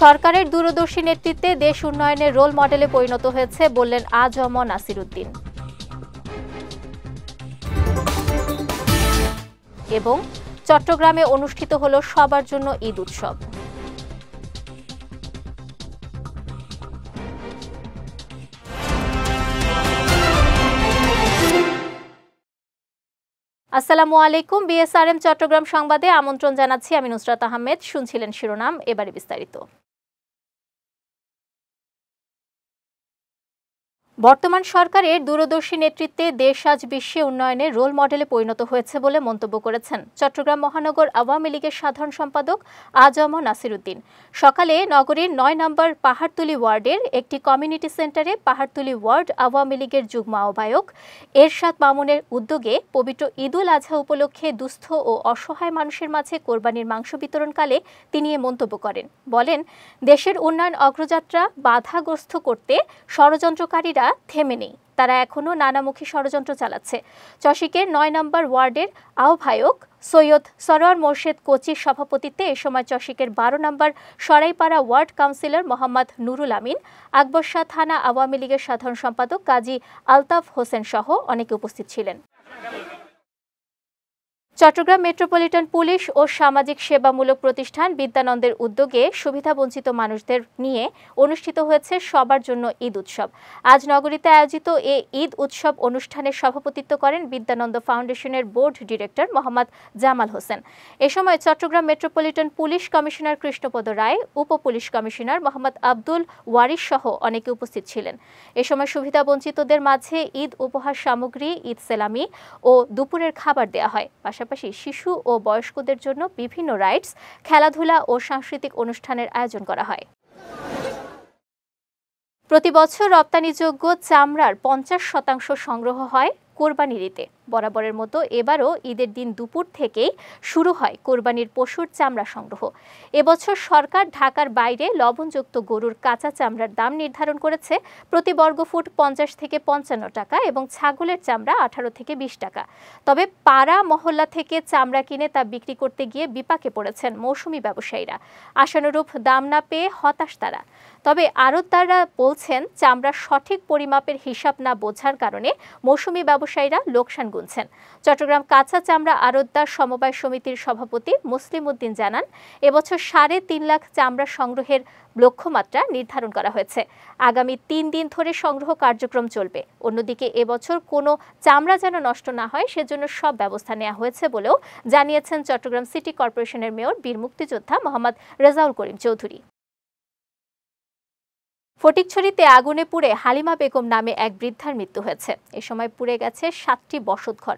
সরকারের দূরদর্শী নেতৃত্বে দেশ উন্নয়নের রোল মডেলে পরিণত হয়েছে বললেন আ.জ.ম নাসির উদ্দিন। এবং চট্টগ্রামে অনুষ্ঠিত হলো সবার জন্য ঈদ উৎসব। আসসালামু আলাইকুম। বিএসআরএম চট্টগ্রাম সংবাদে আমন্ত্রণ জানাচ্ছি আমি নুসরাত আহমেদ। শুনছিলেন শিরোনাম, এবারে বিস্তারিত। বর্তমান সরকারের দূরদর্শী নেতৃত্বে দেশ আজ বিশ্বে উন্নয়নের রোল মডেলে পরিণত হয়েছে বলে মন্তব্য করেছেন চট্টগ্রাম মহানগর আওয়ামী লীগের সাধারণ সম্পাদক আ.জ.ম নাসির উদ্দিন। সকালে নগরীর ৯ নম্বর পাহাড়তলী ওয়ার্ডের একটি কমিউনিটি সেন্টারে পাহাড়তলী ওয়ার্ড আওয়ামী লীগের যুগ্ম আহ্বায়ক এরশাদ মামুনের উদ্যোগে পবিত্র ঈদুল আজহা উপলক্ষে দুস্থ ও অসহায় মানুষের মাঝে কোরবানির মাংস বিতরণকালে তিনি এ মন্তব্য করেন। বলেন, দেশের উন্নয়ন অগ্রযাত্রা বাধাগ্রস্ত করতে ষড়যন্ত্রকারীরা থেমে নেই, তারা এখনও নানামুখী ষড়যন্ত্র চালাচ্ছে। চশিকের ৯ নম্বর ওয়ার্ডের আহ্বায়ক সৈয়দ সরোয়ার মোর্শেদ কোচির সভাপতিত্বে এ সময় চশিকের ১২ নম্বর সরাইপাড়া ওয়ার্ড কাউন্সিলর মোহাম্মদ নুরুল আমিন, আকবরশাহ থানা আওয়ামী লীগের সাধারণ সম্পাদক কাজী আলতাফ হোসেন সহ অনেকে উপস্থিত ছিলেন। চট্টগ্রাম মেট্রোপলিটন পুলিশ ও সামাজিক সেবামূলক প্রতিষ্ঠান বিদ্যানন্দের উদ্যোগে সুবিধাবঞ্চিত মানুষদের নিয়ে অনুষ্ঠিত হয়েছে সবার জন্য ঈদ উৎসব। আজ নগরীতে আয়োজিত এ ঈদ উৎসব অনুষ্ঠানের সভাপতিত্ব করেন বিদ্যানন্দ ফাউন্ডেশনের বোর্ড ডিরেক্টর মোহাম্মদ জামাল হোসেন। এ সময় Chattogram metropolitan police commissioner Krishnapada Roy, উপ পুলিশ কমিশনার মোহাম্মদ আব্দুল ওয়ারিস সহ অনেকে উপস্থিত ছিলেন। এ সময় সুবিধাবঞ্চিতদের মাঝে ঈদ উপহার সামগ্রী, ঈদ সেলামি ও দুপুরের খাবার দেওয়া হয়। পাশাপাশি শিশু ও বয়স্কদের জন্য বিভিন্ন রাইডস, খেলাধুলা ও সাংস্কৃতিক অনুষ্ঠানের আয়োজন করা হয়। প্রতি বছর রপ্তানিযোগ্য চামড়ার ৫০% সংগ্রহ হয় কোরবানির ঈদে। বরাবরের মতো এবারও ঈদের দিন দুপুর থেকেই শুরু হয় কোরবানির পশুর চামড়া সংগ্রহ। এবছর সরকার ঢাকার বাইরে লবণযুক্ত গরুর কাঁচা চামড়ার দাম নির্ধারণ করেছে প্রতি বর্গফুট ৫০ থেকে ৫৫ টাকা এবং ছাগলের চামড়া ১৮ থেকে ২০ টাকা। তবে পাড়া মহল্লা থেকে চামড়া কিনে তা বিক্রি করতে গিয়ে বিপাকে পড়েছেন মৌসুমি ব্যবসায়ীরা। আশানুরূপ দাম না পেয়ে হতাশ তারা। তবে আড়তদাররা বলছেন, চামড়ার সঠিক পরিমাপের হিসাব না বোঝার কারণে মৌসুমি ব্যবসায়ীরা লোকসান গুনছেন। চট্টগ্রাম কাঁচা চামড়া আড়তদার সমবায় সমিতির সভাপতি মুসলিম উদ্দিন জানান, এবছর ৩.৫ লাখ চামড়া সংগ্রহের লক্ষ্যমাত্রা নির্ধারণ করা হয়েছে। আগামী ৩ দিন ধরে সংগ্রহ কার্যক্রম চলবে। অন্যদিকে এবছর কোনো চামড়া যেন নষ্ট না হয় সেজন্য সব ব্যবস্থা নেওয়া হয়েছে বলেও জানিয়েছেন চট্টগ্রাম সিটি কর্পোরেশনের মেয়র বীর মুক্তিযোদ্ধা মোহাম্মদ রেজাউল করিম চৌধুরী। ফটিকছড়িতে আগুনে পুড়ে হালিমা বেগম নামে এক বৃদ্ধার মৃত্যু হয়েছে। এ সময় পুড়ে গেছে ৭টি বসতঘর।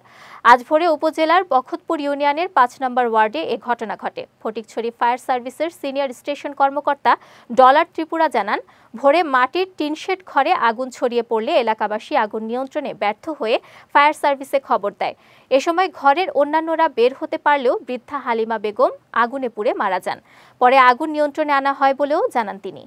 আজ ভোরে উপজেলার বখতপুর ইউনিয়নের ৫ নম্বর ওয়ার্ডে এ ঘটনা ঘটে। ফটিকছড়ি ফায়ার সার্ভিসের সিনিয়র স্টেশন কর্মকর্তা ডলার ত্রিপুরা জানান, ভোরে মাটির টিনশেড ঘরে আগুন ছড়িয়ে পড়লে এলাকাবাসী আগুন নিয়ন্ত্রণে ব্যর্থ হয়ে ফায়ার সার্ভিসে খবর দেয়। এ সময় ঘরের অন্যান্যরা বের হতে পারলেও বৃদ্ধা হালিমা বেগম আগুনে পুড়ে মারা যান। পরে আগুন নিয়ন্ত্রণে আনা হয় বলেও জানান তিনি।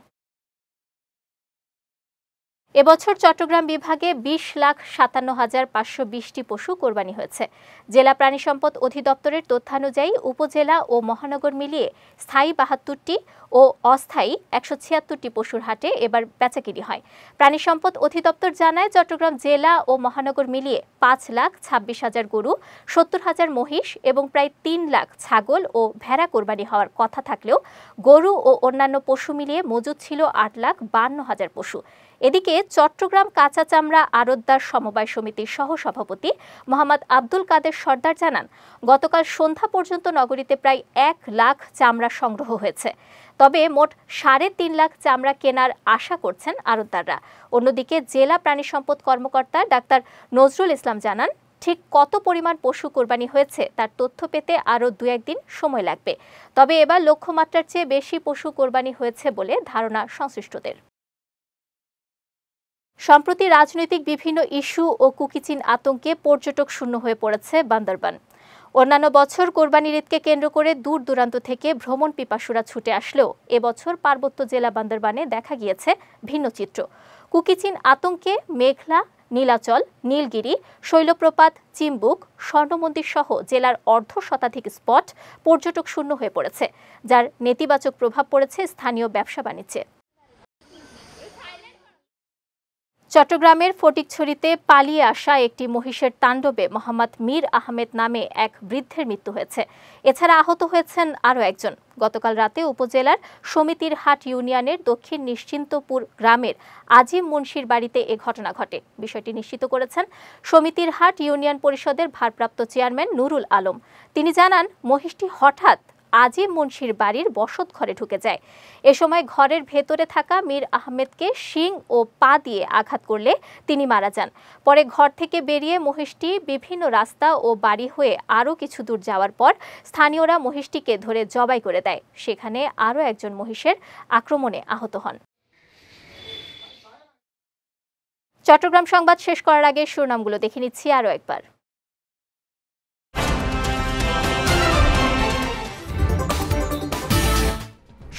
এবছর চট্টগ্রাম বিভাগে ২০,৫৭,৫২০টি পশু কোরবানি হয়েছে। জেলা প্রাণী সম্পদ অধিদপ্তরের তথ্যানুযায়ী উপজেলা ও মহানগর মিলিয়ে স্থায়ী ৭২টি ও অস্থায়ী ১৭৬টি পশুর হাটে এবার বেচাকিনি হয়। প্রাণী সম্পদ অধিদপ্তর জানায়, চট্টগ্রাম জেলা ও মহানগর মিলিয়ে ৫,২৬,০০০ গরু, ৭০,০০০ মহিষ এবং প্রায় ৩ লাখ ছাগল ও ভেড়া কোরবানি হওয়ার কথা থাকলেও গরু ও অন্যান্য পশু মিলিয়ে মজুদ ছিল ৮,৫২,০০০ পশু। এদিকে চট্টগ্রাম কাঁচা চামড়া আড়তদার সমবায় সমিতির সহসভাপতি মোহাম্মদ আব্দুল কাদের সর্দার জানান, গতকাল সন্ধ্যা পর্যন্ত নগরীতে প্রায় ১ লাখ চামড়া সংগ্রহ হয়েছে। তবে মোট ৩.৫ লাখ চামড়া কেনার আশা করছেন আড়তদাররা। অন্যদিকে জেলা প্রাণী সম্পদ কর্মকর্তা ডাক্তার নজরুল ইসলাম জানান, ঠিক কত পরিমাণ পশু কোরবানি হয়েছে তার তথ্য পেতে আরও ২-১ দিন সময় লাগবে। তবে এবার লক্ষ্যমাত্রার চেয়ে বেশি পশু কোরবানি হয়েছে বলে ধারণা সংশ্লিষ্টদের। সম্প্রতি রাজনৈতিক বিভিন্ন ইস্যু ও কুকিচিন আতঙ্কে পর্যটক শূন্য হয়ে পড়েছে বান্দরবান। অন্যান্য বছর কোরবানির ঈদকে কেন্দ্র করে দূর দূরান্ত থেকে ভ্রমণ পিপাসুরা ছুটে আসলেও এবছর পার্বত্য জেলা বান্দরবানে দেখা গিয়েছে ভিন্ন চিত্র। কুকিচিন আতঙ্কে মেঘলা, নীলাচল, নীলগিরি, শৈলপ্রপাত, চিম্বুক, স্বর্ণমন্দির সহ জেলার অর্ধশতাধিক স্পট পর্যটক শূন্য হয়ে পড়েছে, যার নেতিবাচক প্রভাব পড়েছে স্থানীয় ব্যবসা বাণিজ্যে। চট্টগ্রামের ফটিকছড়িতে পালিয়ে আসা একটি মহিষের তাণ্ডবে মোহাম্মদ মীর আহমেদ নামে এক বৃদ্ধের মৃত্যু হয়েছে। এছাড়া আহত হয়েছেন আরও একজন। গতকাল রাতে উপজেলার সমিতির হাট ইউনিয়নের দক্ষিণ নিশ্চিন্তপুর গ্রামের আজিম মুন্সির বাড়িতে এ ঘটনা ঘটে। বিষয়টি নিশ্চিত করেছেন সমিতির হাট ইউনিয়ন পরিষদের ভারপ্রাপ্ত চেয়ারম্যান নুরুল আলম। তিনি জানান, মহিষটি হঠাৎ আজিম মুন্সির বাড়ির বসত ঘরে ঢুকে যায়। এ সময় ঘরের ভেতরে থাকা মীর আহমেদকে শিং ও পা দিয়ে আঘাত করলে তিনি মারা যান। পরে ঘর থেকে বেরিয়ে মহিষটি বিভিন্ন রাস্তা ও বাড়ি হয়ে আরও কিছু দূর যাওয়ার পর স্থানীয়রা মহিষটিকে ধরে জবাই করে দেয়। সেখানে আরও একজন মহিষের আক্রমণে আহত হন। চট্টগ্রাম সংবাদ শেষ করার আগে শিরোনামগুলো দেখে নিচ্ছি আরও একবার।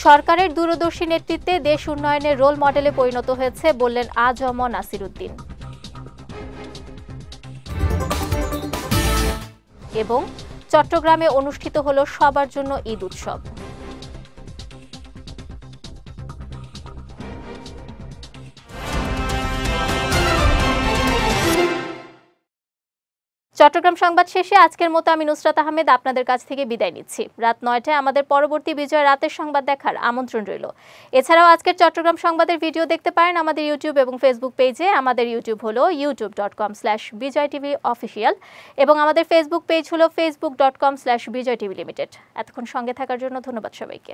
সরকারের দূরদর্শী নেতৃত্বে দেশ উন্নয়নের রোল মডেলে পরিণত হয়েছে বললেন আ.জ.ম নাসিরউদ্দিন। এবং চট্টগ্রামে অনুষ্ঠিত হলো সবার জন্য ঈদ উৎসব। চট্টগ্রাম সংবাদ শেষে আজকের মতো আমি নুসরাত আহমেদ আপনাদের কাছ থেকে বিদায় নিচ্ছি। রাত ৯টায় আমাদের পরবর্তী বিজয় রাতের সংবাদ দেখার আমন্ত্রণ রইল। এছাড়াও আজকের চট্টগ্রাম সংবাদের ভিডিও দেখতে পারেন আমাদের ইউটিউব এবং ফেসবুক পেজে। আমাদের ইউটিউব হলো youtube.com/bijoytvofficial এবং আমাদের ফেসবুক পেজ হলো facebook.com/bijoytvlimited। এতক্ষণ সঙ্গে থাকার জন্য ধন্যবাদ সবাইকে।